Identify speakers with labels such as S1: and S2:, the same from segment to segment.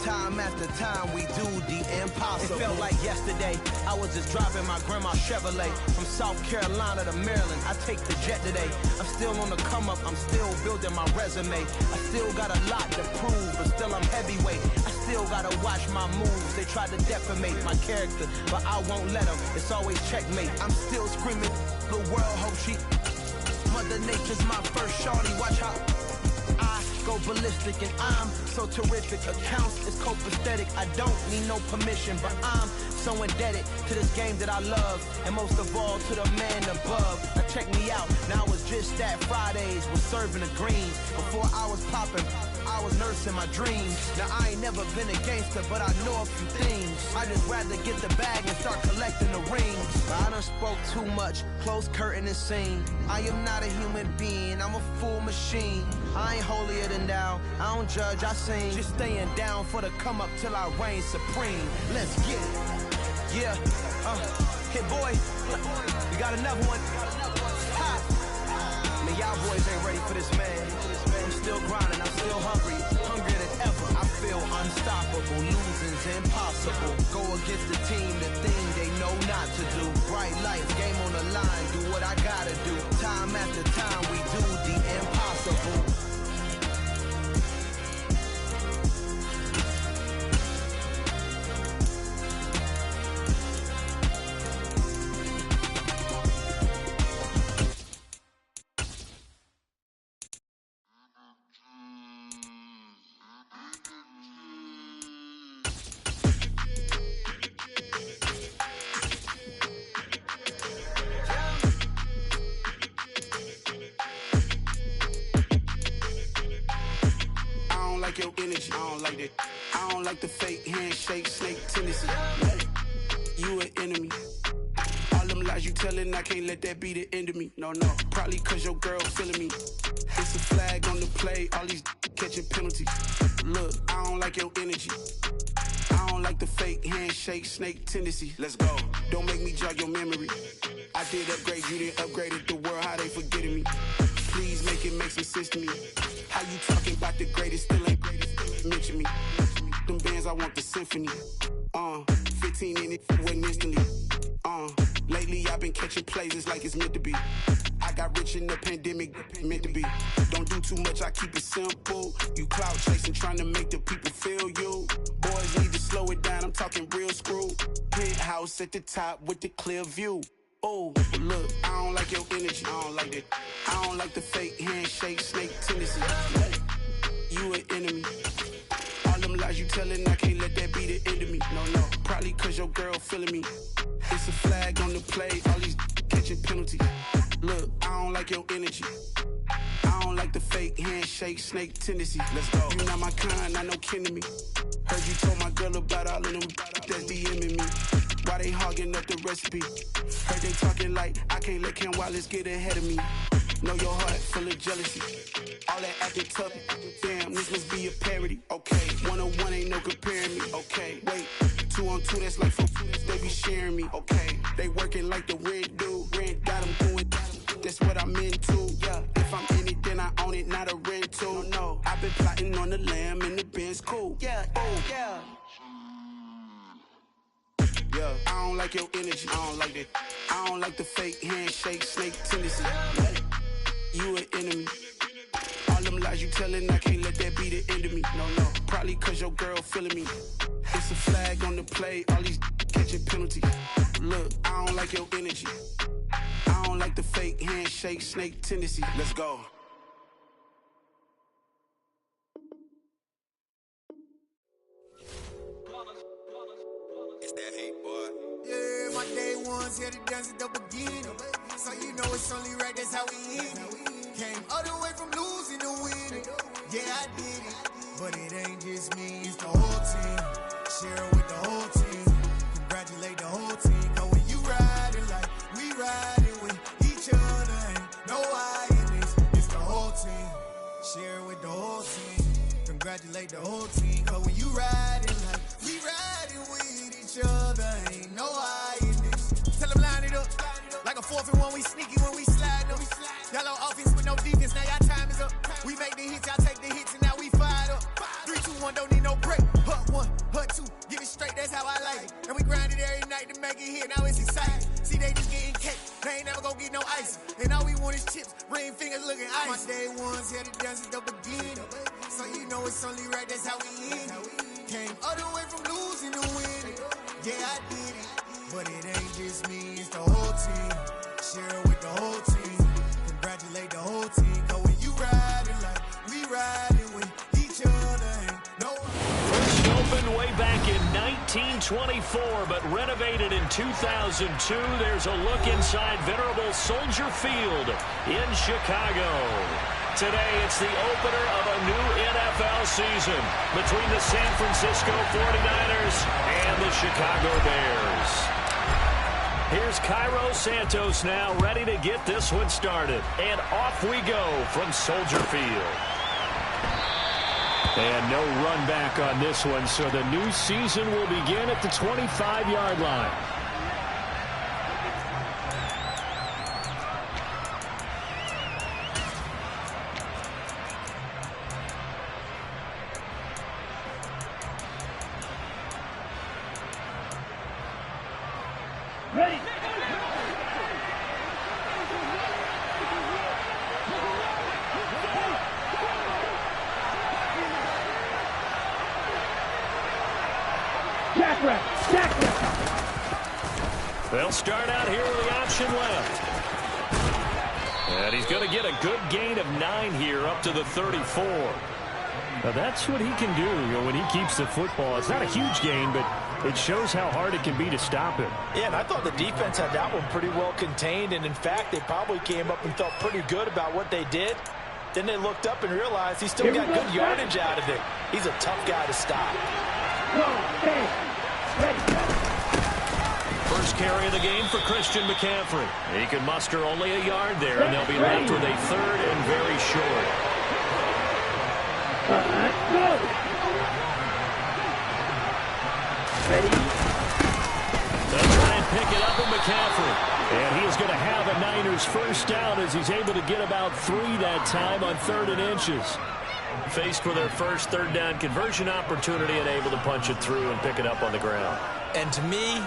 S1: Time after time, we do the impossible. It felt like yesterday, I was just driving my grandma's Chevrolet. From South Carolina to Maryland, I take the jet today. I'm still on the come up, I'm still building my resume. I still got a lot to prove, but still I'm heavyweight. I still gotta watch my moves. They tried to defamate my character, but I won't let them. It's always checkmate. I'm still screaming, the world hope she... Mother Nature's my first shawty, watch how I go ballistic and I'm so terrific. Accounts is copacetic, I don't need no permission, but I'm so indebted to this game that I love, and most of all to the man above. Now check me out, now it's just that Fridays was serving the greens. Before I was popping, I was nursing my dreams. Now I ain't never been a gangster, but I know a few things. I just rather get the bag and start collecting the rings. I done spoke too much, close curtain and scene. I am not a human being, I'm a full machine. I ain't holier than thou, I don't judge, I sing. Just staying down for the come up till I reign supreme. Let's get it. Yeah, hit boy, we got another one. Ha. Man, y'all boys ain't ready for this, man. I'm still grinding, I'm still hungry, hungrier than ever. I feel unstoppable, losing's impossible. Go against the team, the thing they know not to do. Bright lights, game on the line, do what I gotta do. Time after time, we do the impossible.
S2: Your energy, I don't like that. I don't like the fake handshake, snake tendency. You an enemy. All them lies you telling, I can't let that be the end of me. No, probably cause your girl feeling me. It's a flag on the play, all these catching penalties. Look, I don't like your energy. I don't like the fake handshake, snake tendency. Let's go. Don't make me jog your memory. I did upgrade, you didn't upgrade it. The world, how they forgetting me. Please make it make some sense to me. How you talking about the greatest, still ain't greatest, mention me. Them bands, I want the symphony. 15 in it, wasn't instantly. Lately I've been catching plays, it's like it's meant to be. I got rich in the pandemic, meant to be. Don't do too much, I keep it simple. You clout chasing, trying to make the people feel you. Boys need to slow it down, I'm talking real screw. Penthouse at the top with the clear view. Oh, look, I don't like your energy, I don't like that. I don't like the fake handshake, snake tendency. You an enemy. All them lies you telling, I can't let that be the end of me. No, probably cause your girl feeling me. It's a flag on the play, all these catching penalties. Look, I don't like your energy. I don't like the fake handshake, snake tendency. Let's go. You not my kind, not no kin to me. Heard you told my girl about all of them that's DMing me. Why they hogging up the recipe? Heard they talking like I can't let Ken Wallace get ahead of me. Know your heart full of jealousy. All that acting tough. Damn, this must be a parody. Okay, 101 ain't no comparing me. Okay, wait, 2 on 2 that's like 4. They be sharing me. Okay, they working like the rent do. Rent got them doing. That's what I'm into. Yeah, if I'm in it, then I own it, not a rental. No, I've been plotting on the lamb and the Benz cool. Yeah, oh yeah. Yeah, I don't like your energy, I don't like that. I don't like the fake handshake, snake tendency. You an enemy. All them lies you telling, I can't let that be the end of me. No, probably cause your girl feeling me. It's a flag on the play, all these catching penalties. Look, I don't like your energy. I don't like the fake handshake, snake tendency. Let's go.
S3: It's that hate, boy.
S4: Yeah, my day ones here to dance at the beginning. So you know it's only right, that's how we hit it. Came all the way from losing to winning. Yeah, I did it. But it ain't just me, it's the whole team. Share it with the whole team. Congratulate the whole team. Cause when you riding like we riding with each other, ain't no I in this. It's the whole team. Share it with the whole team. Congratulate the whole team. Cause when you riding like we riding with each other, ain't no I in this. Tell them line it up. Like a 4th and 1, we sneaky when we slide up. Y'all on offense with no defense, now y'all time is up. We make the hits, y'all take the hits, and now we fired up. 3, 2, 1, don't need no break. Hut 1, like it. And we grind it every night to make it hit, now it's exciting. See, they just getting cake, they ain't never gonna get no ice. And all we want is chips, ring fingers looking ice. My day ones here to dance at the beginning. So you know it's only right, that's how we end it. Came all the way from losing to winning. Yeah, I did it, but it ain't just me, it's the whole team. Share it with the whole team. Congratulate the whole team. Cause when you riding like we riding with each other, ain't no one.
S5: First opened way back in 1924, but renovated in 2002. There's a look inside venerable Soldier Field in Chicago. Today, it's the opener of a new NFL season between the San Francisco 49ers and the Chicago Bears. Here's Cairo Santos now, ready to get this one started. And off we go from Soldier Field. And no run back on this one, so the new season will begin at the 25-yard line.
S6: Ready.
S5: They'll start out here with the option left. And he's going to get a good gain of 9 here up to the 34.
S6: Now that's what he can do, when he keeps the football. It's not a huge gain, but it shows how hard it can be to stop him.
S7: Yeah, and I thought the defense had that one pretty well contained, and in fact, they probably came up and felt pretty good about what they did. Then they looked up and realized he still got good yardage out of it. He's a tough guy to stop.
S5: First carry of the game for Christian McCaffrey. He can muster only a yard there, and they'll be left with a third and very short. They'll try and pick it up with McCaffrey. And he is going to have a Niners first down as he's able to get about 3 that time on 3rd and inches. Faced with their first third down conversion opportunity and able to punch it through and pick it up on the ground.
S7: And to me,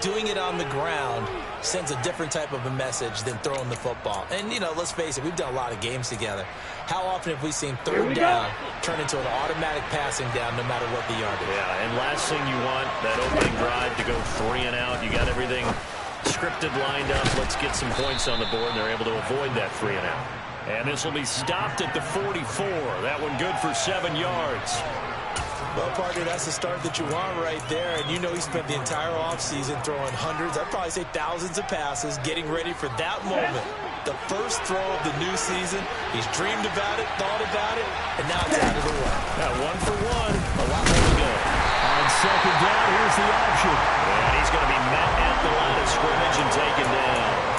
S7: doing it on the ground sends a different type of a message than throwing the football. And, let's face it, we've done a lot of games together. How often have we seen third down turn into an automatic passing down no matter what the yardage?
S5: Yeah, and last thing you want, that opening drive to go 3 and out. You got everything scripted, lined up. Let's get some points on the board, and they're able to avoid that 3 and out. And this will be stopped at the 44. That one good for 7 yards.
S7: Well, partner, that's the start that you want right there. And he spent the entire offseason throwing hundreds, I'd probably say thousands of passes, getting ready for that moment. The first throw of the new season. He's dreamed about it, thought about it, and now it's out of the way.
S5: Now 1 for 1.
S7: A lot more to go.
S6: On second down, here's the option.
S5: And he's going to be met at the line of scrimmage and taken down.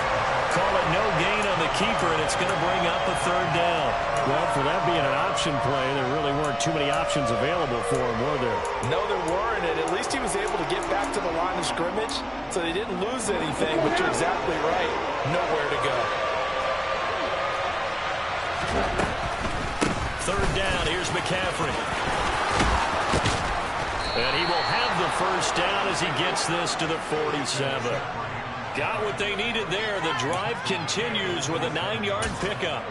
S5: Call it no gain on the keeper, and it's going to bring up a 3rd down.
S6: Well, for that being an option play, there really weren't too many options available for him, were there?
S7: No, there weren't, and at least he was able to get back to the line of scrimmage, so they didn't lose anything, but you're exactly right. Nowhere to go.
S5: 3rd down, here's McCaffrey. And he will have the first down as he gets this to the 47. Got what they needed there. The drive continues with a 9-yard pickup.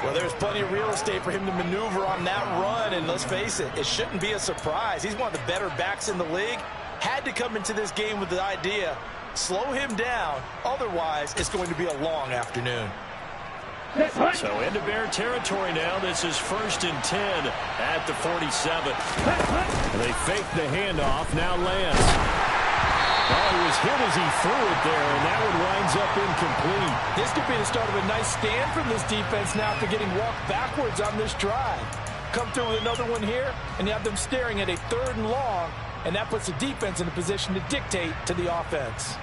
S7: Well, there's plenty of real estate for him to maneuver on that run, and let's face it, it shouldn't be a surprise. He's one of the better backs in the league. Had to come into this game with the idea, slow him down, otherwise it's going to be a long afternoon.
S5: So into Bear territory now. This is 1st and 10 at the 47.
S6: They fake the handoff. Now Lance. Oh, he was hit as he threw it there, and that one winds up incomplete.
S7: This could be the start of a nice stand from this defense now after getting walked backwards on this drive. Come through with another one here, and you have them staring at a 3rd and long, and that puts the defense in a position to dictate to the offense.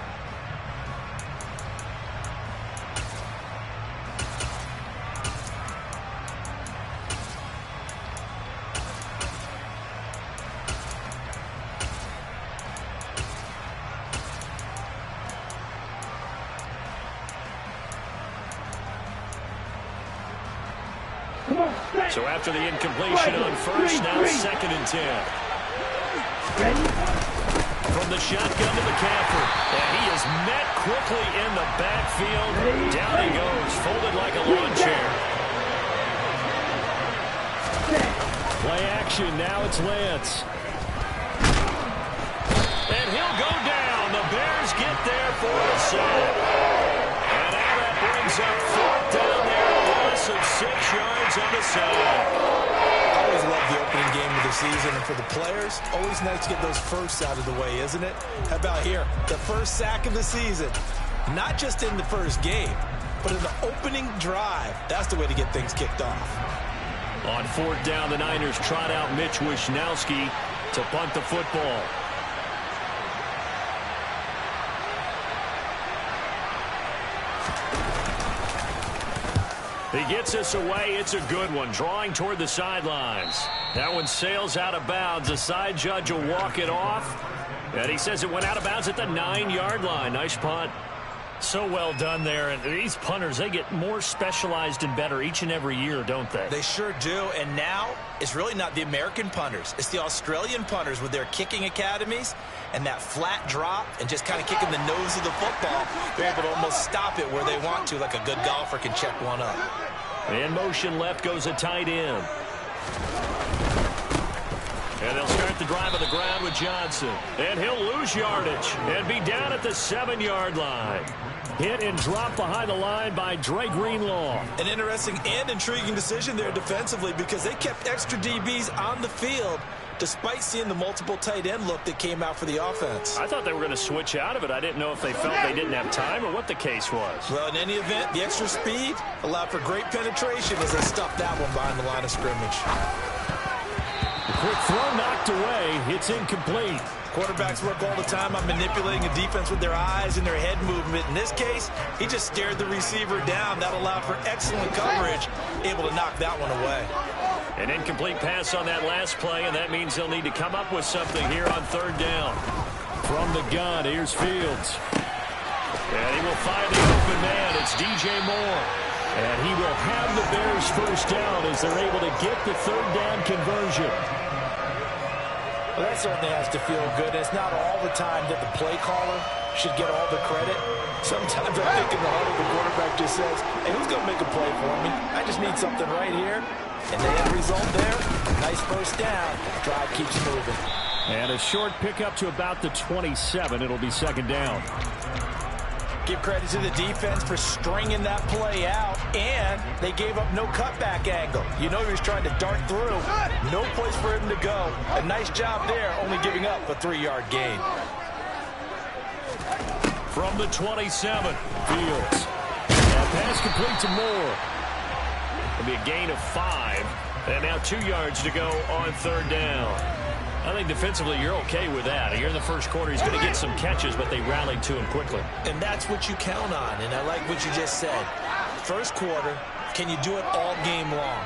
S5: So after the incompletion on 1st, now 2nd and 10. From From the shotgun to McCaffrey. And he is met quickly in the backfield. Down he goes, folded like a lawn chair. Play action, now it's Lance. And he'll go down. The Bears get there for a sack. And now that brings up 4th down there, a loss of 6 yards on the sack.
S7: I always love the opening game of the season, and for the players, always nice to get those firsts out of the way, isn't it? How about here, the first sack of the season? Not just in the first game, but in the opening drive. That's the way to get things kicked off.
S5: On 4th down, the Niners trot out Mitch Wishnowski to punt the football. He gets us away. It's a good one. Drawing toward the sidelines. That one sails out of bounds. The side judge will walk it off. And he says it went out of bounds at the 9-yard line. Nice punt. So well done there. And these punters, they get more specialized and better each and every year, don't they?
S7: They sure do. And now it's really not the American punters. It's the Australian punters with their kicking academies and that flat drop and just kind of kicking the nose of the football. They're able to almost stop it where they want to, like a good golfer can check one up.
S5: In motion left goes a tight end. And they'll start the drive on the ground with Johnson. And he'll lose yardage and be down at the 7-yard line. Hit and drop behind the line by Dre Greenlaw.
S7: An interesting and intriguing decision there defensively because they kept extra DBs on the field despite seeing the multiple tight end look that came out for the offense.
S5: I thought they were going to switch out of it. I didn't know if they felt they didn't have time or what the case was.
S7: Well, in any event, the extra speed allowed for great penetration as they stuffed that one behind the line of scrimmage.
S5: The quick throw knocked away. It's incomplete.
S7: Quarterbacks work all the time on manipulating a defense with their eyes and their head movement. In this case, he just stared the receiver down. That allowed for excellent coverage, able to knock that one away.
S5: An incomplete pass on that last play, and that means they'll need to come up with something here on 3rd down. From the gun, here's Fields. And he will find the open man. It's DJ Moore. And he will have the Bears first down as they're able to get the 3rd down conversion.
S7: Well, that certainly has to feel good. It's not all the time that the play caller should get all the credit. Sometimes I think in the huddle, the quarterback just says, hey, who's going to make a play for me? I just need something right here. And the end result there, nice first down. Drive keeps moving.
S5: And a short pickup to about the 27. It'll be 2nd down.
S7: Give credit to the defense for stringing that play out, and they gave up no cutback angle. You know he was trying to dart through. No place for him to go. A nice job there, only giving up a 3-yard gain.
S5: From the 27, Fields. And pass complete to Moore. It'll be a gain of 5, and now 2 yards to go on 3rd down. I think defensively you're okay with that. Here in the first quarter, he's going to get some catches, but they rallied to him quickly.
S7: And that's what you count on, and I like what you just said. First quarter, can you do it all game long?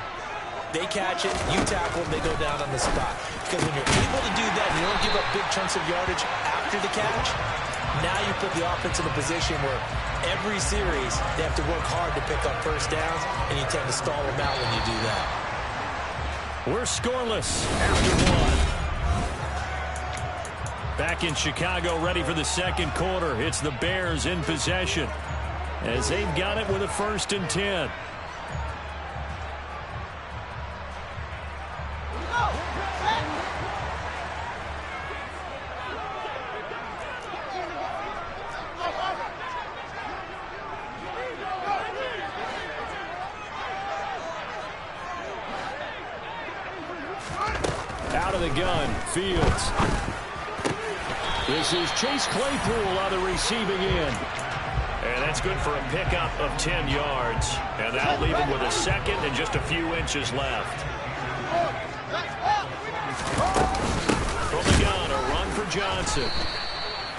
S7: They catch it, you tackle them, they go down on the spot. Because when you're able to do that and you don't give up big chunks of yardage after the catch, now you put the offense in a position where every series they have to work hard to pick up first downs, and you tend to stall them out when you do that.
S5: We're scoreless after 1. Back in Chicago, ready for the 2nd quarter. It's the Bears in possession as they've got it with a 1st and 10. Out of the gun, Fields. This is Chase Claypool on the receiving end. And that's good for a pickup of 10 yards. And that'll leave him with a 2nd and just a few inches left. From the gun, a run for Johnson.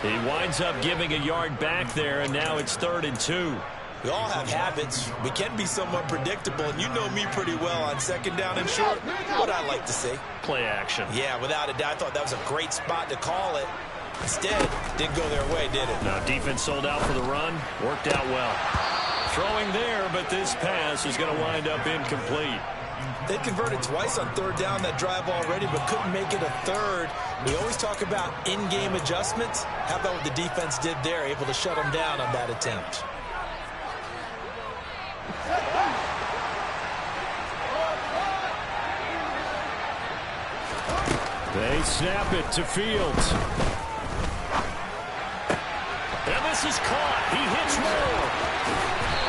S5: He winds up giving a yard back there, and now it's 3rd and 2.
S7: We all have habits. We can be somewhat predictable, and you know me pretty well on 2nd down and short. What I like to see.
S5: Play action.
S7: Yeah, without a doubt. I thought that was a great spot to call it. Instead, didn't go their way, did it?
S5: No, defense sold out for the run. Worked out well. Throwing there, but this pass is going to wind up incomplete.
S7: They converted twice on third down that drive already, but couldn't make it a third. We always talk about in-game adjustments. How about what the defense did there, able to shut them down on that attempt?
S6: They snap it to Fields.
S5: And this is caught. He hits Moore.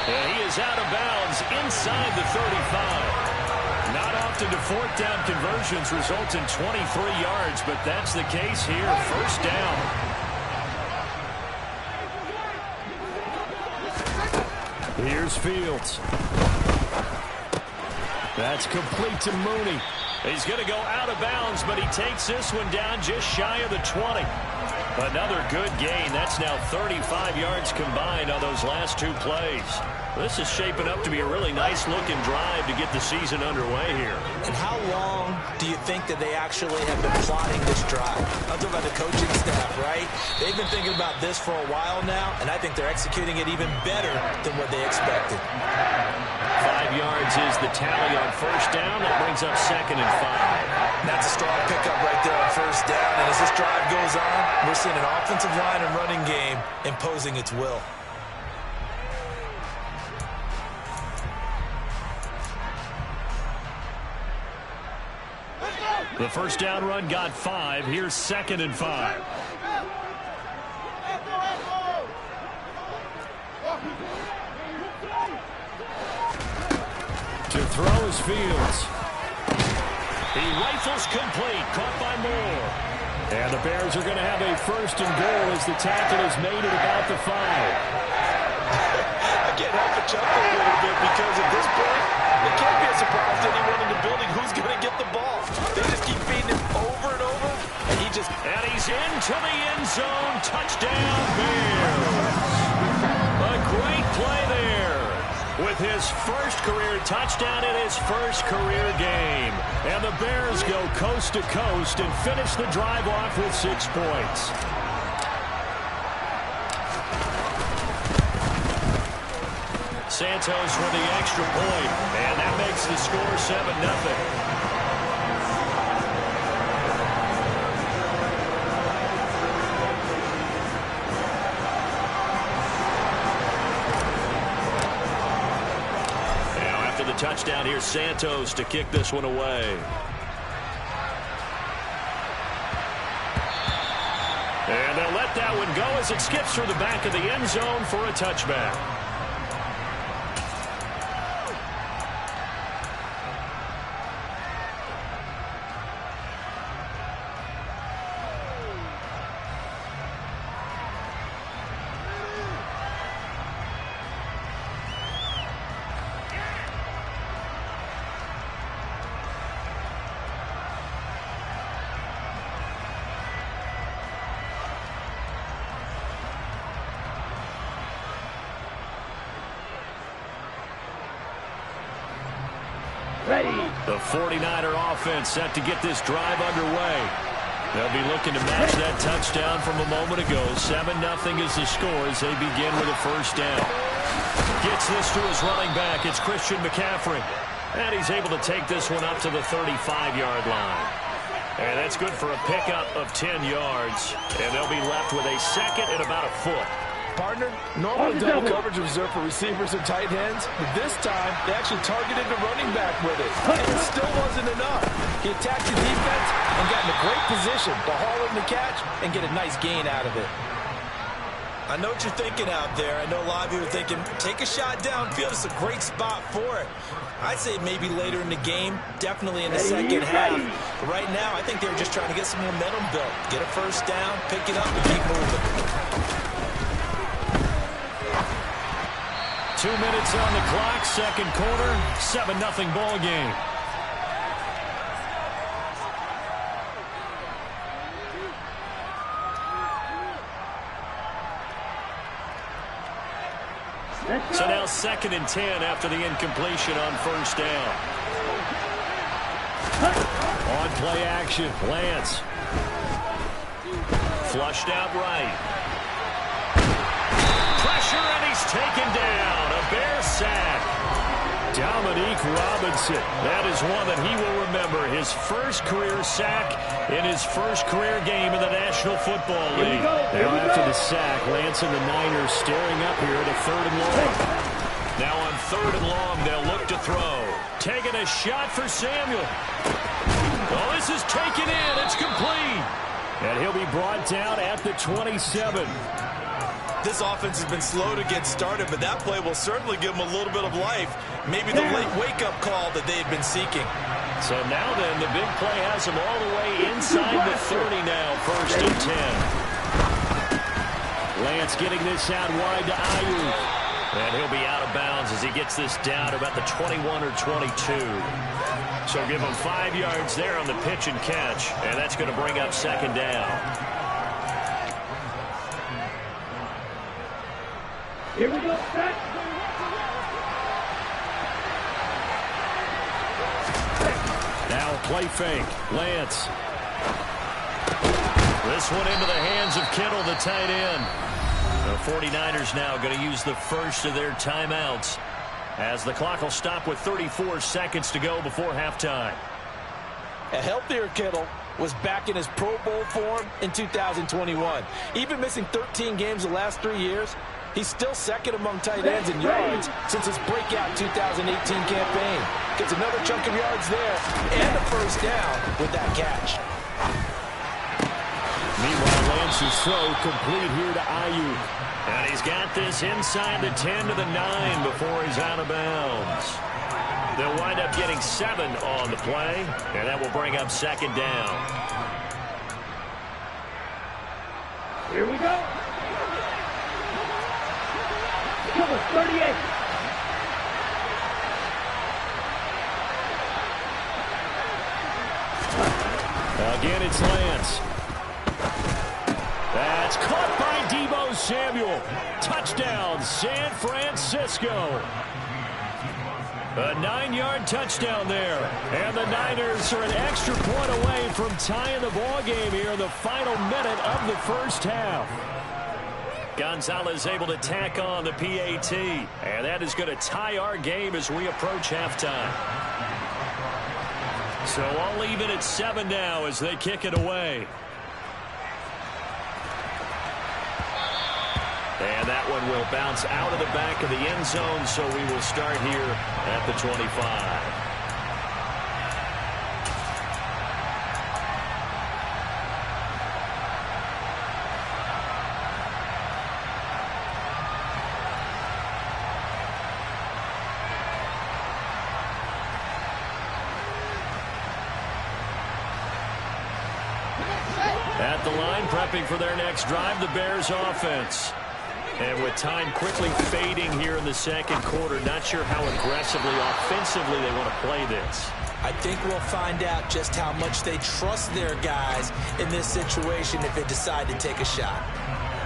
S5: And he is out of bounds inside the 35. Not often do fourth down conversions result in 23 yards, but that's the case here. First down.
S6: Here's Fields. That's complete to Mooney.
S5: He's going to go out of bounds, but he takes this one down just shy of the 20. Another good gain. That's now 35 yards combined on those last two plays. This is shaping up to be a really nice-looking drive to get the season underway here.
S7: And how long do you think that they actually have been plotting this drive? I'm talking about the coaching staff, right? They've been thinking about this for a while now, and I think they're executing it even better than what they expected.
S5: 5 yards is the tally on first down. That brings up 2nd and 5.
S7: That's a strong pickup right there on first down. And as this drive goes on, we're seeing an offensive line and running game imposing its will.
S5: The first down run got 5. Here's 2nd and 5.
S6: To throw is Fields.
S5: He rifles complete, caught by Moore.
S6: And the Bears are going to have a 1st and goal as the tackle is made at about the 5.
S7: I can't help but chuckle a little bit because at this point, it can't be a surprise to anyone in the building who's going to get the ball. They just keep feeding him over and over, and he just...
S5: And he's into the end zone. Touchdown, Bears. A great play there. With his first career touchdown in his first career game. And the Bears go coast to coast and finish the drive off with 6 points. Santos for the extra point, and that makes the score 7-0. Touchdown here, Santos to kick this one away. And they'll let that one go as it skips through the back of the end zone for a touchback. The 49er offense set to get this drive underway. They'll be looking to match that touchdown from a moment ago. 7-0 is the score as they begin with a first down. Gets this to his running back. It's Christian McCaffrey. And he's able to take this one up to the 35-yard line. And that's good for a pickup of 10 yards. And they'll be left with a second and about a foot.
S7: Partner, normally double coverage is reserved for receivers and tight ends, but this time they actually targeted the running back with it, and it still wasn't enough. He attacked the defense and got in a great position to haul in the catch and get a nice gain out of it. I know what you're thinking out there. I know a lot of you are thinking, take a shot downfield. It's a great spot for it. I'd say maybe later in the game, definitely in the second half. But right now, I think they were just trying to get some momentum built. Get a first down, pick it up, and keep moving.
S5: 2 minutes on the clock, second quarter, 7-0 ball game. So now 2nd and 10 after the incompletion on first down. On play action, Lance. Flushed out right. Pressure, and he's taken down. A Bear sack. Dominique Robinson. That is one that he will remember. His first career sack in his first career game in the National Football League. Now after the sack, Lance and the Niners staring up here at a 3rd and long. Now on 3rd and long, they'll look to throw. Taking a shot for Samuel. Oh, this is taken in. It's complete. And he'll be brought down at the 27.
S7: This offense has been slow to get started, but that play will certainly give them a little bit of life. Maybe the late wake-up call that they had been seeking.
S5: So now then, the big play has them all the way inside the 30 now, 1st and 10. Lance getting this out wide to Ayuk. And he'll be out of bounds as he gets this down to about the 21 or 22. So give him 5 yards there on the pitch and catch, and that's going to bring up 2nd down.
S8: Here we go, set.
S5: Now play fake. Lance. This one into the hands of Kittle, the tight end. The 49ers now going to use the first of their timeouts as the clock will stop with 34 seconds to go before halftime.
S7: A healthier Kittle was back in his Pro Bowl form in 2021. Even missing 13 games the last 3 years, he's still 2nd among tight ends in yards since his breakout 2018 campaign. Gets another chunk of yards there and a 1st down with that catch.
S5: Meanwhile, Lance's throw complete here to Ayuk. And he's got this inside the 10 to the 9 before he's out of bounds. They'll wind up getting 7 on the play, and that will bring up 2nd down.
S8: Here we go. Cover 38.
S5: Again, it's Lance. That's caught by Deebo Samuel. Touchdown, San Francisco. A 9-yard touchdown there. And the Niners are an extra point away from tying the ball game here in the final minute of the first half. Gonzalez able to tack on the PAT. And that is going to tie our game as we approach halftime. So all even at 7 now as they kick it away. And that one will bounce out of the back of the end zone, so we will start here at the 25. At the line, prepping for their next drive, the Bears offense. And with time quickly fading here in the 2nd quarter, not sure how aggressively, offensively they want to play this.
S7: I think we'll find out just how much they trust their guys in this situation if they decide to take a shot.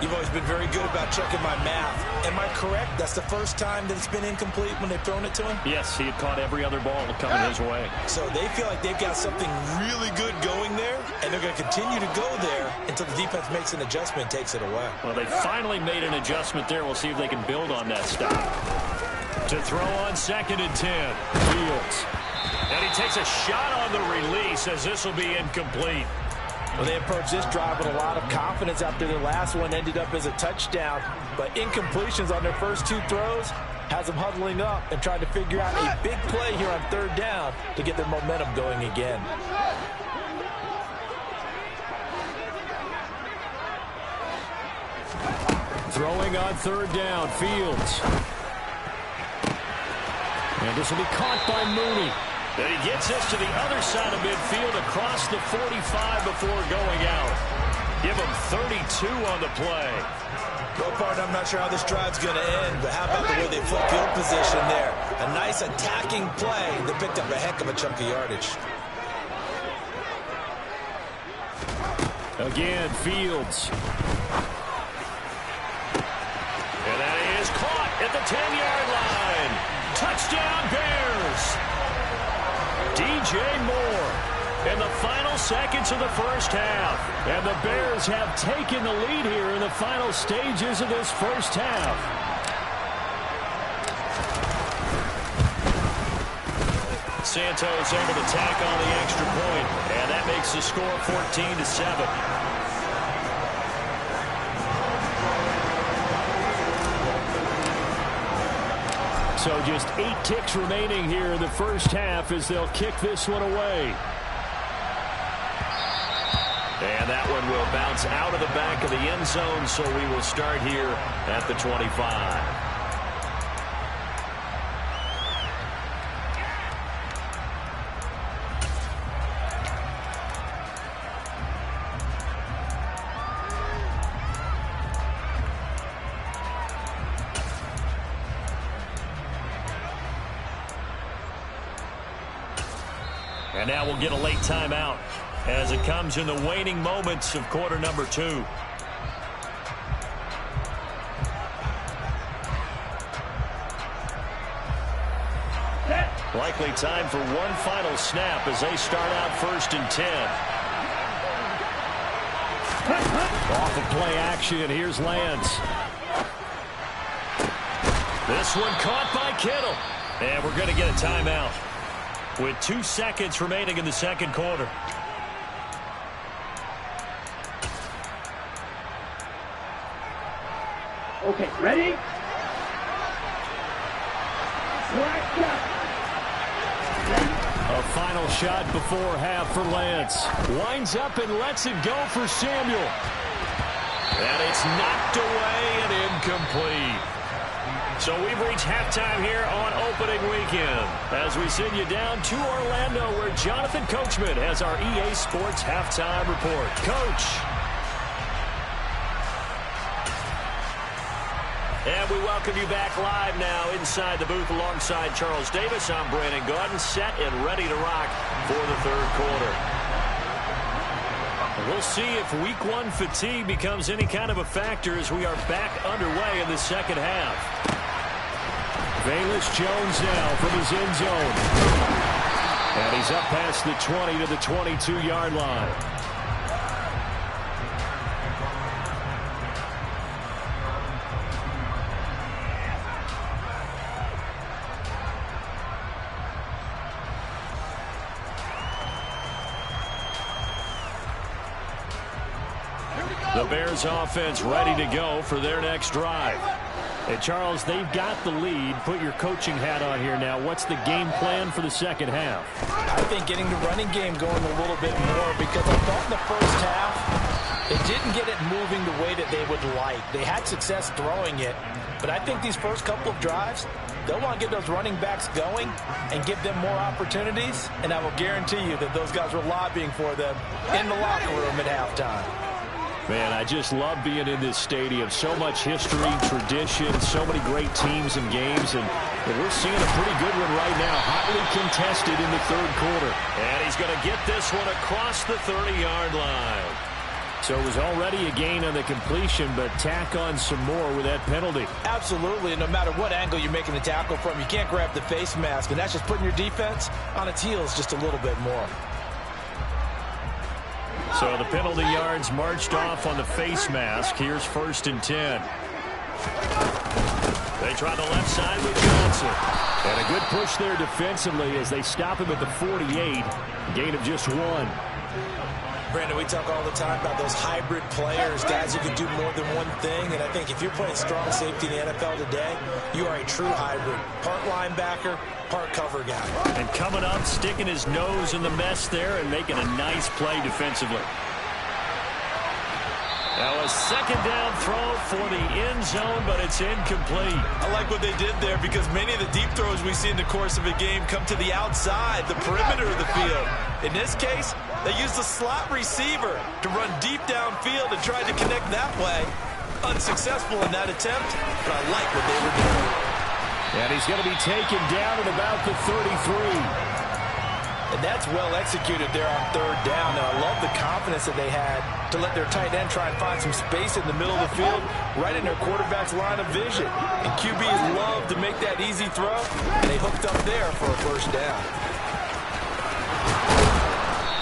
S7: You've always been very good about checking my math. Am I correct? That's the first time that it's been incomplete when they've thrown it to him?
S5: Yes, he had caught every other ball coming his way.
S7: So they feel like they've got something really good going there, and they're going to continue to go there until the defense makes an adjustment and takes it away.
S5: Well, they finally made an adjustment there. We'll see if they can build on that stop. To throw on 2nd and 10. Fields. And he takes a shot on the release as this will be incomplete.
S7: Well, they approached this drive with a lot of confidence after their last one ended up as a touchdown. But incompletions on their first 2 throws has them huddling up and trying to figure out a big play here on 3rd down to get their momentum going again.
S5: Throwing on 3rd down, Fields. And this will be caught by Mooney. And he gets this to the other side of midfield across the 45 before going out. Give him 32 on the play.
S7: Well, partner, I'm not sure how this drive's going to end, but how about the way they flip field position there? A nice attacking play that picked up a heck of a chunk of yardage.
S5: Again, Fields. And that is caught at the 10-yard line. Touchdown, Bears. DJ Moore in the final seconds of the first half. And the Bears have taken the lead here in the final stages of this first half. Santos able to tack on the extra point, and that makes the score 14-7. So just 8 ticks remaining here in the first half as they'll kick this one away. And that one will bounce out of the back of the end zone, so we will start here at the 25. And now we'll get a late timeout as it comes in the waning moments of quarter number 2. Likely time for one final snap as they start out 1st and 10. Off of play action, here's Lance. This one caught by Kittle. And we're going to get a timeout with 2 seconds remaining in the second quarter.
S8: Okay, ready?
S5: A final shot before half for Lance. Winds up and lets it go for Samuel. And it's knocked away and incomplete. So we've reached halftime here on opening weekend as we send you down to Orlando where Jonathan Coachman has our EA Sports halftime report. Coach. And we welcome you back live now inside the booth alongside Charles Davis. I'm Brandon Gaudin, set and ready to rock for the third quarter. We'll see if week 1 fatigue becomes any kind of a factor as we are back underway in the second half. Velus Jones now from his end zone. And he's up past the 20 to the 22-yard line. The Bears offense ready to go for their next drive. Hey, Charles, they've got the lead. Put your coaching hat on here now. What's the game plan for the second half?
S7: I think getting the running game going a little bit more because I thought in the first half they didn't get it moving the way that they would like. They had success throwing it, but I think these first couple of drives, they'll want to get those running backs going and give them more opportunities, and I will guarantee you that those guys were lobbying for them in the locker room at halftime.
S5: Man, I just love being in this stadium. So much history, tradition, so many great teams and games, and we're seeing a pretty good one right now. Hotly contested in the third quarter. And he's going to get this one across the 30-yard line. So it was already a gain on the completion, but tack on some more with that penalty.
S7: Absolutely, and no matter what angle you're making the tackle from, you can't grab the face mask, and that's just putting your defense on its heels just a little bit more.
S5: So the penalty yards marched off on the face mask. Here's 1st and 10. They try the left side with Johnson. And a good push there defensively as they stop him at the 48. Gain of just 1.
S7: Brandon, we talk all the time about those hybrid players, guys who can do more than one thing. And I think if you're playing strong safety in the NFL today, you are a true hybrid. Part linebacker, part cover guy.
S5: And coming up, sticking his nose in the mess there and making a nice play defensively. Now a second down throw for the end zone, but it's incomplete.
S7: I like what they did there because many of the deep throws we see in the course of a game come to the outside, the perimeter of the field. In this case, they used a slot receiver to run deep downfield and tried to connect that way. Unsuccessful in that attempt, but I like what they were doing.
S5: And he's going to be taken down at about the 33.
S7: And that's well executed there on third down. Now, I love the confidence that they had to let their tight end try and find some space in the middle of the field, right in their quarterback's line of vision. And QBs love to make that easy throw, and they hooked up there for a first down.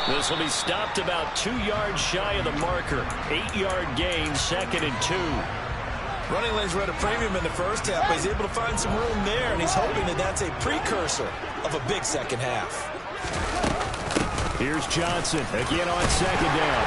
S5: This will be stopped about 2 yards shy of the marker. 8-yard gain, 2nd and 2.
S7: Running lanes were at a premium in the first half, but he's able to find some room there, and he's hoping that that's a precursor of a big second half.
S5: Here's Johnson again on second down.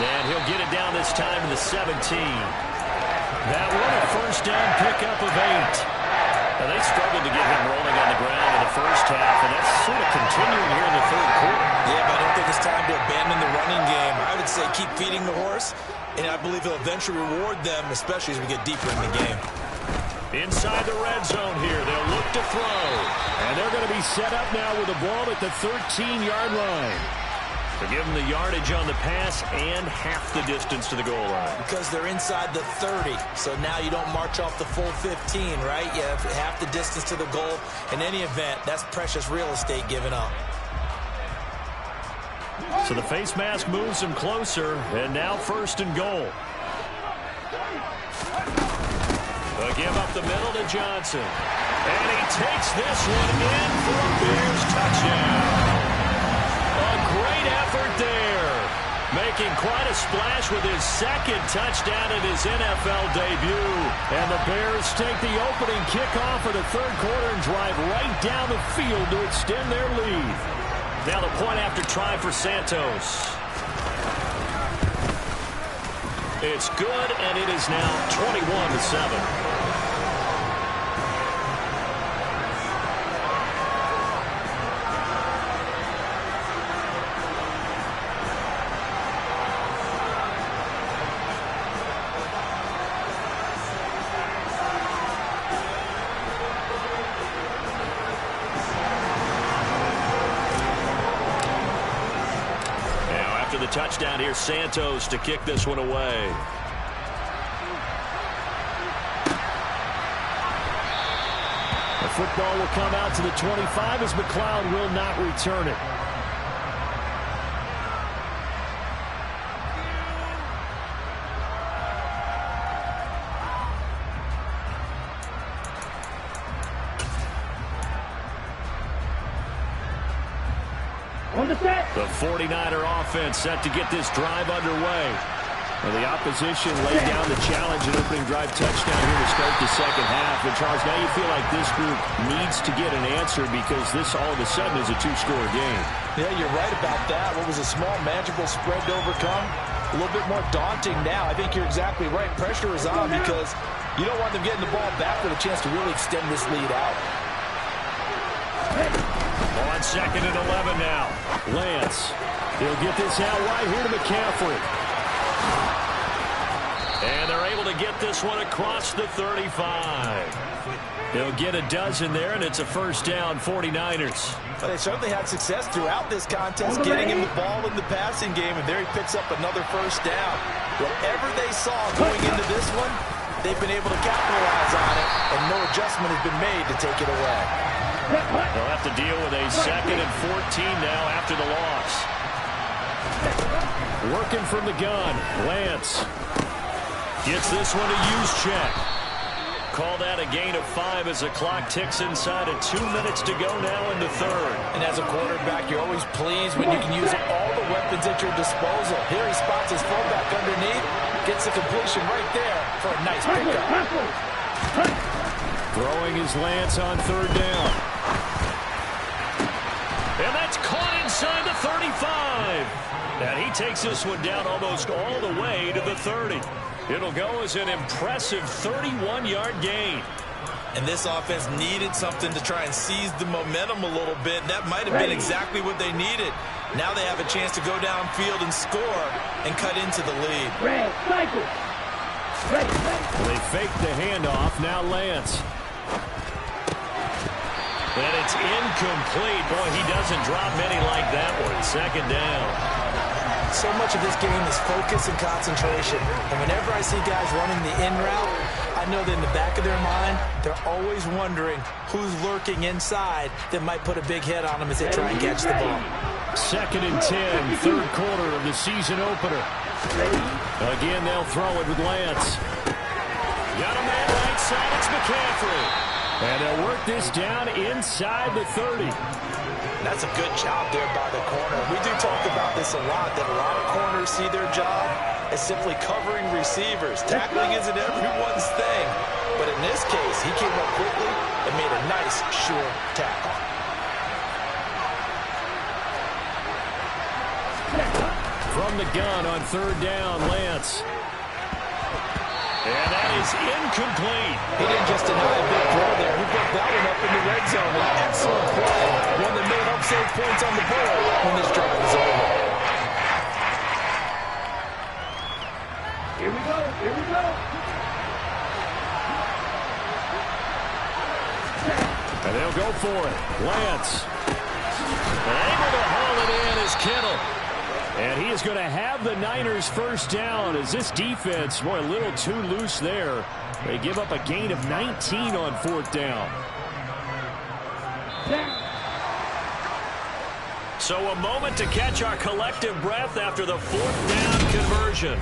S5: And he'll get it down this time to the 17. That one a first down pickup of 8. Now, they struggled to get him rolling on the ground in the first half, and that's sort of continuing here in the third quarter.
S7: Yeah, but I don't think it's time to abandon the running game. I would say keep feeding the horse, and I believe he'll eventually reward them, especially as we get deeper in the game.
S5: Inside the red zone here, they'll look to throw. And they're going to be set up now with the ball at the 13-yard line. To give them the yardage on the pass and half the distance to the goal line.
S7: Because they're inside the 30, so now you don't march off the full 15, right? You have half the distance to the goal. In any event, that's precious real estate given up.
S5: So the face mask moves them closer, and now first and goal. They'll give up the middle to Johnson. And he takes this one in for a Bears touchdown. A great effort there. Making quite a splash with his second touchdown in his NFL debut. And the Bears take the opening kickoff for the third quarter and drive right down the field to extend their lead. Now the point after try for Santos. It's good, and it is now 21-7. The touchdown here, Santos to kick this one away. The football will come out to the 25 as McLeod will not return it. The 49er offense set to get this drive underway. And the opposition laid down the challenge and opening drive touchdown here to start the second half. And Charles, now you feel like this group needs to get an answer because this all of a sudden is a two-score game.
S7: Yeah, you're right about that. What was a small magical spread to overcome, a little bit more daunting now. I think you're exactly right. Pressure is on because you don't want them getting the ball back with a chance to really extend this lead out.
S5: On second and 11 now. Lance. He'll get this out wide here to McCaffrey. And they're able to get this one across the 35. They'll get a dozen there, and it's a first down, 49ers.
S7: Well, they certainly had success throughout this contest, getting him the ball in the passing game, and there he picks up another first down. Whatever they saw going into this one, they've been able to capitalize on it, and no adjustment has been made to take it away.
S5: They'll have to deal with a second and 14 now after the loss. Working from the gun, Lance gets this one to Juszczyk. Call that a gain of 5 as the clock ticks inside of 2 minutes to go now in the third.
S7: And as a quarterback, you're always pleased when you can use all the weapons at your disposal. Here he spots his fullback underneath, gets the completion right there for a nice pickup.
S5: Throwing his Lance on third down. And that's caught inside the 35. And he takes this one down almost all the way to the 30. It'll go as an impressive 31-yard gain.
S7: And this offense needed something to try and seize the momentum a little bit. That might have been exactly what they needed. Now they have a chance to go downfield and score and cut into the lead.
S8: Red, cycle. Ready.
S5: They fake the handoff. Now Lance. And it's incomplete. Boy, he doesn't drop many like that one. Second down.
S7: So much of this game is focus and concentration. And whenever I see guys running the in route, I know that in the back of their mind, they're always wondering who's lurking inside that might put a big hit on them as they try and catch the ball.
S5: Second and 10, third quarter of the season opener. Again, they'll throw it with Lance. Got a man right side. It's McCaffrey. And they'll work this down inside the 30.
S7: That's a good job there by the corner. We do talk about this a lot, that a lot of corners see their job as simply covering receivers. Tackling isn't everyone's thing, but in this case, he came up quickly and made a nice, sure tackle.
S5: From the gun on third down, Lance. And that is incomplete.
S7: He didn't just deny a big throw there. He put that one up in the red zone. An excellent play. One that may help save points on the board when this drive is over.
S8: Here we go. Here we go.
S5: And they'll go for it. Lance. And able to haul it in is Kittle. And he is going to have the Niners first down as this defense, boy, a little too loose there. They give up a gain of 19 on fourth down. So a moment to catch our collective breath after the fourth down conversion.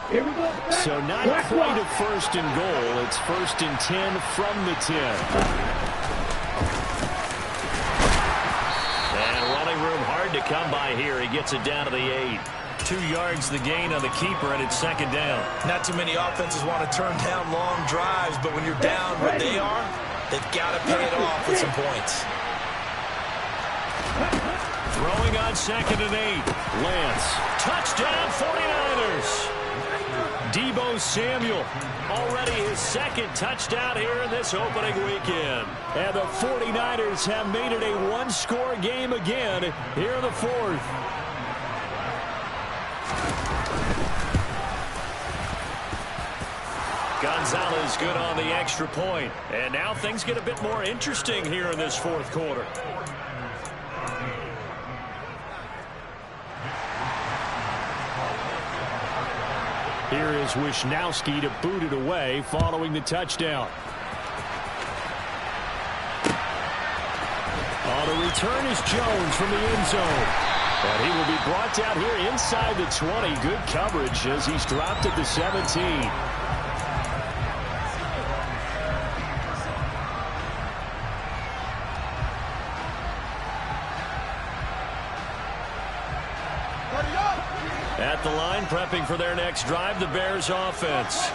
S8: Here we go.
S5: So not quite a first and goal. It's first and 10 from the 10. Room hard to come by here. He gets it down to the 8. 2 yards the gain on the keeper, and it's second down.
S7: Not too many offenses want to turn down long drives, but when you're down where they are, they've got to pay it off with some points.
S5: Throwing on second and 8. Lance. Touchdown 49ers. Deebo Samuel. Already his second touchdown here in this opening weekend. And the 49ers have made it a one-score game again here in the fourth. Gonzalez good on the extra point. And now things get a bit more interesting here in this fourth quarter. Here is Wisnowski to boot it away following the touchdown. On the return is Jones from the end zone. And he will be brought down here inside the 20. Good coverage as he's dropped at the 17. At the line, prepping for their next drive, the Bears offense.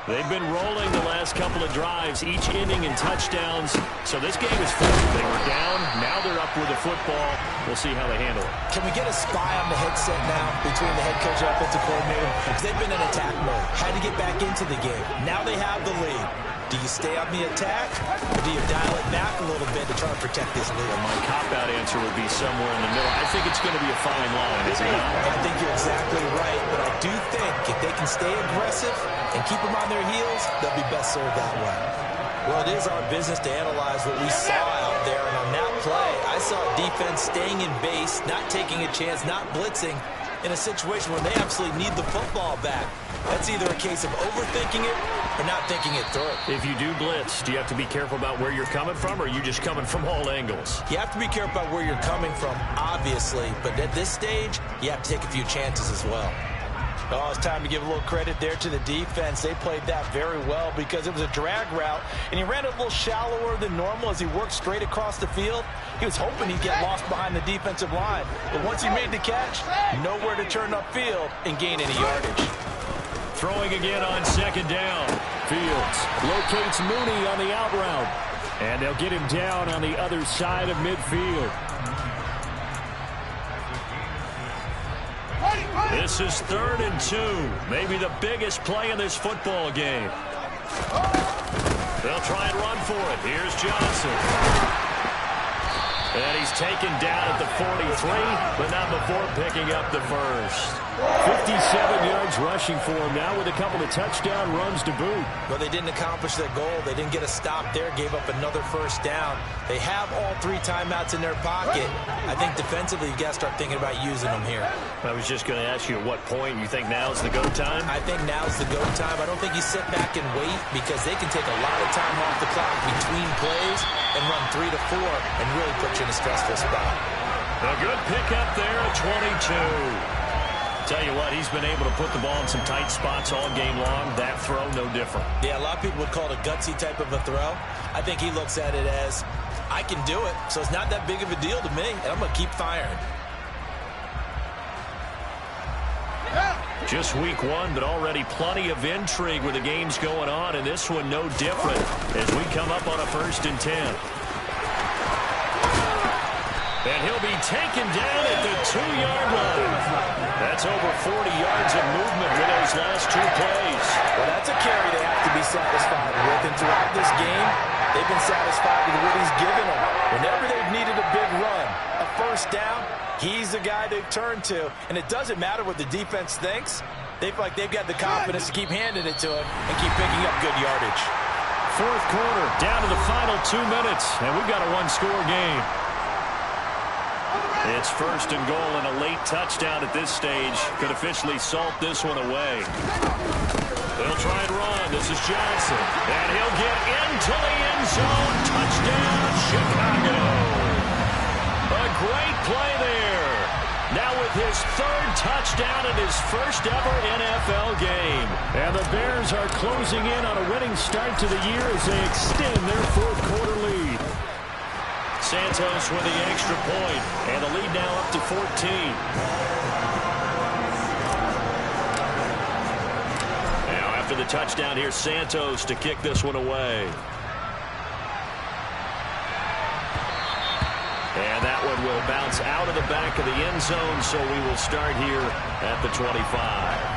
S5: They've been rolling the last couple of drives, each inning in touchdowns. So this game is flipped. They were down. Now they're up with the football. We'll see how they handle it.
S7: Can we get a spy on the headset now between the head coach and offensive coordinator? Because they've been in attack mode. Had to get back into the game. Now they have the lead. Do you stay on the attack, or do you dial it back a little bit to try to protect this lead?
S5: My cop-out answer would be somewhere in the middle. I think it's going to be a fine line, isn't it?
S7: I think you're exactly right, but I do think if they can stay aggressive and keep them on their heels, they'll be best served that way. Well, it is our business to analyze what we saw out there, and on that play, I saw defense staying in base, not taking a chance, not blitzing, in a situation where they absolutely need the football back. That's either a case of overthinking it or not thinking it through.
S5: If you do blitz, do you have to be careful about where you're coming from, or are you just coming from all angles?
S7: You have to be careful about where you're coming from, obviously, but at this stage, you have to take a few chances as well. Oh, it's time to give a little credit there to the defense. They played that very well because it was a drag route, and he ran it a little shallower than normal as he worked straight across the field. He was hoping he'd get lost behind the defensive line, but once he made the catch, nowhere to turn upfield and gain any yardage.
S5: Throwing again on second down. Fields locates Mooney on the out route, and they'll get him down on the other side of midfield. This is 3rd and 2. Maybe the biggest play in this football game. They'll try and run for it. Here's Johnson. And he's taken down at the 43, but not before picking up the first. 57 yards rushing for him now with a couple of touchdown runs to boot.
S7: Well, they didn't accomplish their goal. They didn't get a stop there, gave up another first down. They have all 3 timeouts in their pocket. I think defensively, you've got to start thinking about using them here.
S5: I was just going to ask you at what point you think now's the go time?
S7: I think now's the go time. I don't think you sit back and wait because they can take a lot of time off the clock between plays and run 3 to 4 and really put you in a stressful spot.
S5: A good pickup there at 22. Tell you what, he's been able to put the ball in some tight spots all game long. That throw, no different.
S7: Yeah, a lot of people would call it a gutsy type of a throw. I think he looks at it as I can do it, so it's not that big of a deal to me, and I'm going to keep firing.
S5: Just week one, but already plenty of intrigue with the games going on, and this one no different as we come up on a 1st and 10. And he'll be taken down at the 2-yard line. That's over 40 yards of movement with those last 2 plays.
S7: Well, that's a carry they have to be satisfied with, and throughout this game, they've been satisfied with what he's given them. Whenever they've needed a big run, a 1st down, he's the guy they've turned to. And it doesn't matter what the defense thinks. They feel like they've got the confidence to keep handing it to him and keep picking up good yardage.
S5: 4th quarter, down to the final 2 minutes, and we've got a 1-score game. It's 1st and goal, and a late touchdown at this stage could officially salt this one away. They'll try and run. This is Johnson. And he'll get into the end zone. Touchdown, Chicago. A great play there. Now with his 3rd touchdown in his 1st ever NFL game. And the Bears are closing in on a winning start to the year as they extend their 4th quarter lead. Santos with the extra point, and the lead now up to 14. Now after the touchdown, here's Santos to kick this one away. And that one will bounce out of the back of the end zone, so we will start here at the 25.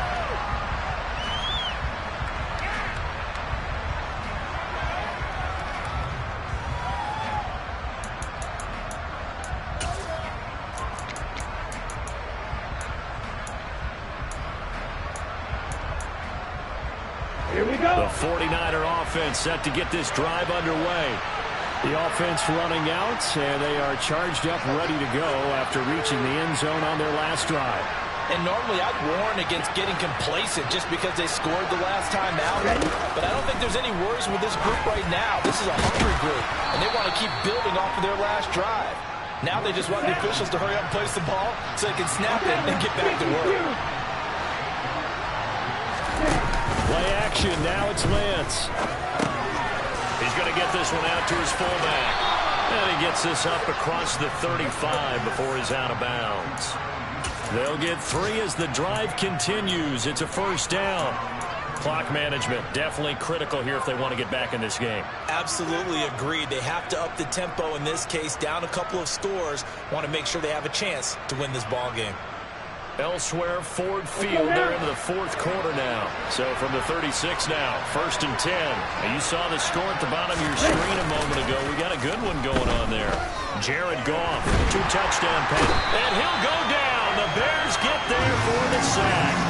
S8: Here we go.
S5: The 49er offense set to get this drive underway. The offense running out, and they are charged up, ready to go after reaching the end zone on their last drive.
S7: And normally I'd warn against getting complacent just because they scored the last time out. But I don't think there's any worries with this group right now. This is a hungry group, and they want to keep building off of their last drive. Now they just want the officials to hurry up and place the ball so they can snap it and get back to work.
S5: Play action. Now it's Lance. He's going to get this one out to his fullback. And he gets this up across the 35 before he's out of bounds. They'll get 3 as the drive continues. It's a 1st down. Clock management definitely critical here if they want to get back in this game.
S7: Absolutely agreed. They have to up the tempo in this case, down a couple of scores. Want to make sure they have a chance to win this ball game.
S5: Elsewhere, Ford Field, they're into the 4th quarter now. So from the 36 now, 1st and 10. And you saw the score at the bottom of your screen a moment ago. We got a good one going on there. Jared Goff, 2-touchdown pass. And he'll go down. The Bears get there for the sack.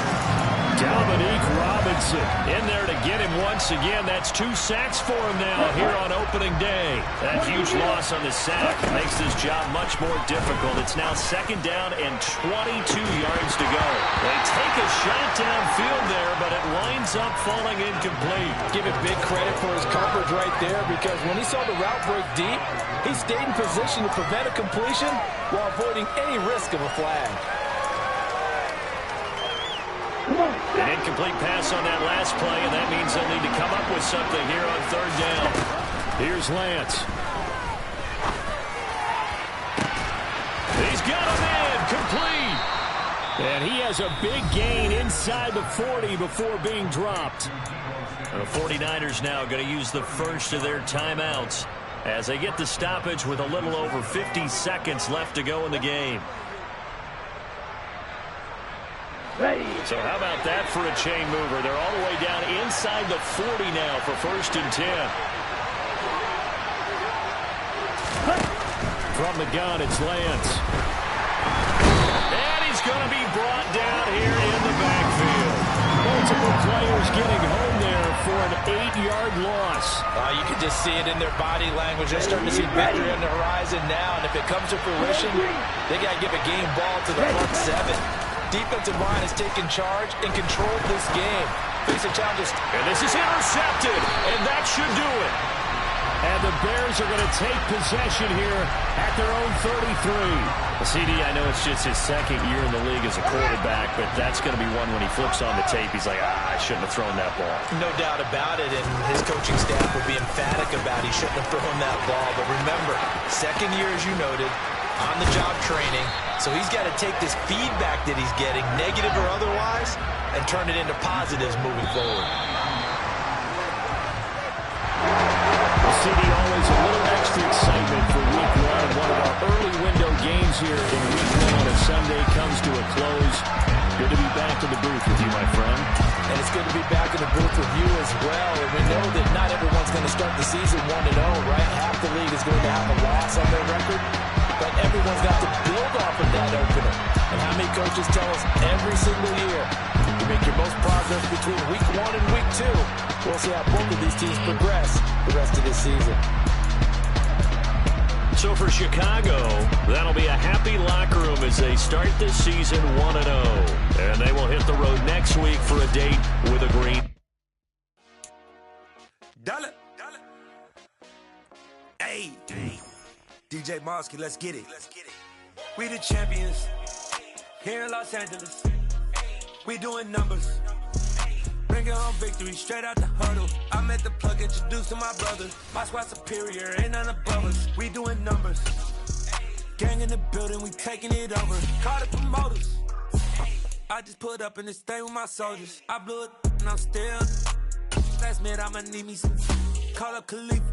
S5: Dominique Robinson in there to get him once again. That's 2 sacks for him now here on opening day. That huge loss on the sack makes this job much more difficult. It's now 2nd down and 22 yards to go. They take a shot downfield there, but it winds up falling incomplete.
S7: Give it big credit for his coverage right there, because when he saw the route break deep, he stayed in position to prevent a completion while avoiding any risk of a flag.
S5: An incomplete pass on that last play, and that means they'll need to come up with something here on 3rd down. Here's Lance. He's got him in, complete. And he has a big gain inside the 40 before being dropped. The 49ers now going to use the first of their timeouts as they get the stoppage with a little over 50 seconds left to go in the game. So how about that for a chain mover? They're all the way down inside the 40 now for 1st and 10. From the gun, it's Lance. And he's going to be brought down here in the backfield. Multiple players getting home there for an 8-yard loss.
S7: You can just see it in their body language. They're starting to see victory on the horizon now, and if it comes to fruition, they got to give a game ball to the front 7. Defensive line has taken charge and controlled this game. Facing challenges.
S5: And this is intercepted, and that should do it. And the Bears are going to take possession here at their own 33.
S6: Well, CD, I know it's just his second year in the league as a quarterback, but that's going to be one when he flips on the tape. He's like, I shouldn't have thrown that ball.
S7: No doubt about it, and his coaching staff would be emphatic about he shouldn't have thrown that ball. But remember, second year, as you noted, on-the-job training, so he's got to take this feedback that he's getting, negative or otherwise, and turn it into positives moving forward.
S5: CD, always a little extra excitement for week one. One of our early window games here in week one on a Sunday comes to a close. Good to be back in the booth with you, my friend.
S7: And it's good to be back in the booth with you as well. And we know that not everyone's going to start the season 1-0, right? Half the league is going to have a loss on their record. But everyone's got to build off of that opener. And how many coaches tell us every single year, you make your most progress between week 1 and week 2. We'll see how both of these teams progress the rest of this season.
S5: So for Chicago, that'll be a happy locker room as they start this season 1-0. And they will hit the road next week for a date with a green.
S9: Dollar. Hey. DJ Mosky, let's get it. We the champions here in Los Angeles. We doing numbers. Bringing home victory straight out the huddle. I'm at the plug, introduced to my brother. My squad superior, ain't none above us. We doing numbers. Gang in the building, we taking it over. Call the promoters. I just put up in this thing with my soldiers. I blew it and I'm still. Last minute, I'ma need me some. Call up Khalifa.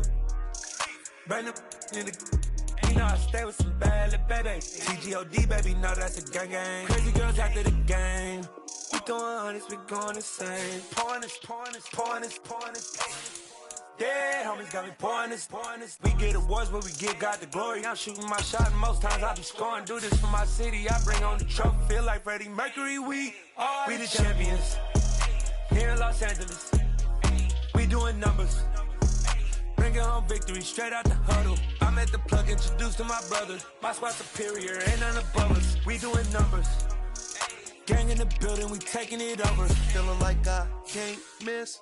S9: Bring them in the. You know I stay with some bad little baby. TGOD, baby, know that's a gang gang. Crazy girls after the game. We going honest, we going insane. Pouring this. Yeah, homies got me pouring this. We get awards, but we give God the glory. I'm shooting my shot, and most times I be scoring. Do this for my city, I bring on the trophy. Feel like Freddie Mercury, we the champions. Here in Los Angeles, we doing numbers. Bringing home victory straight out the huddle. I'm at the plug, introduced to my brother. My squad superior, ain't none above us. We doing numbers. Gang in the building, we taking it over.
S10: Feeling like I can't miss.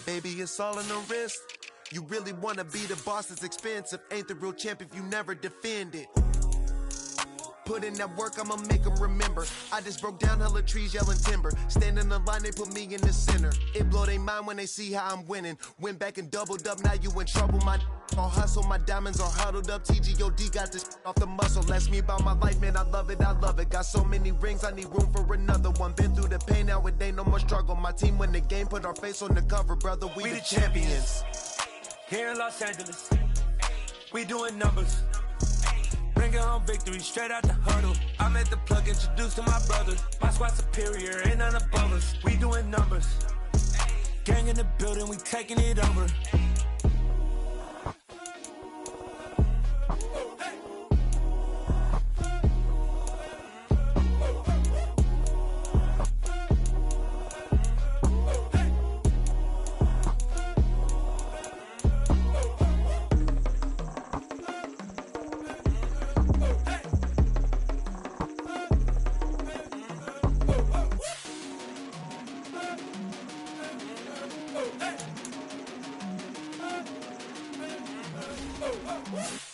S10: Baby, it's all in the wrist. You really wanna be the boss, it's expensive. Ain't the real champ if you never defend it. Put in that work, I'ma make them remember. I just broke down hella trees, yelling timber. Stand in the line, they put me in the center. It blow they mind when they see how I'm winning. Went back and doubled up, now you in trouble. My all hustle, my diamonds are huddled up. TGOD got this off the muscle. Ask me about my life, man, I love it. Got so many rings, I need room for another one. Been through the pain, now it ain't no more struggle. My team win the game, put our face on the cover, brother. We the champions.
S9: Here in Los Angeles, we doing numbers. Bringing home victory straight out the huddle. I'm at the plug, introduced to my brother. My squad superior, ain't none above us. We doing numbers. Gang in the building, we taking it over.
S4: What?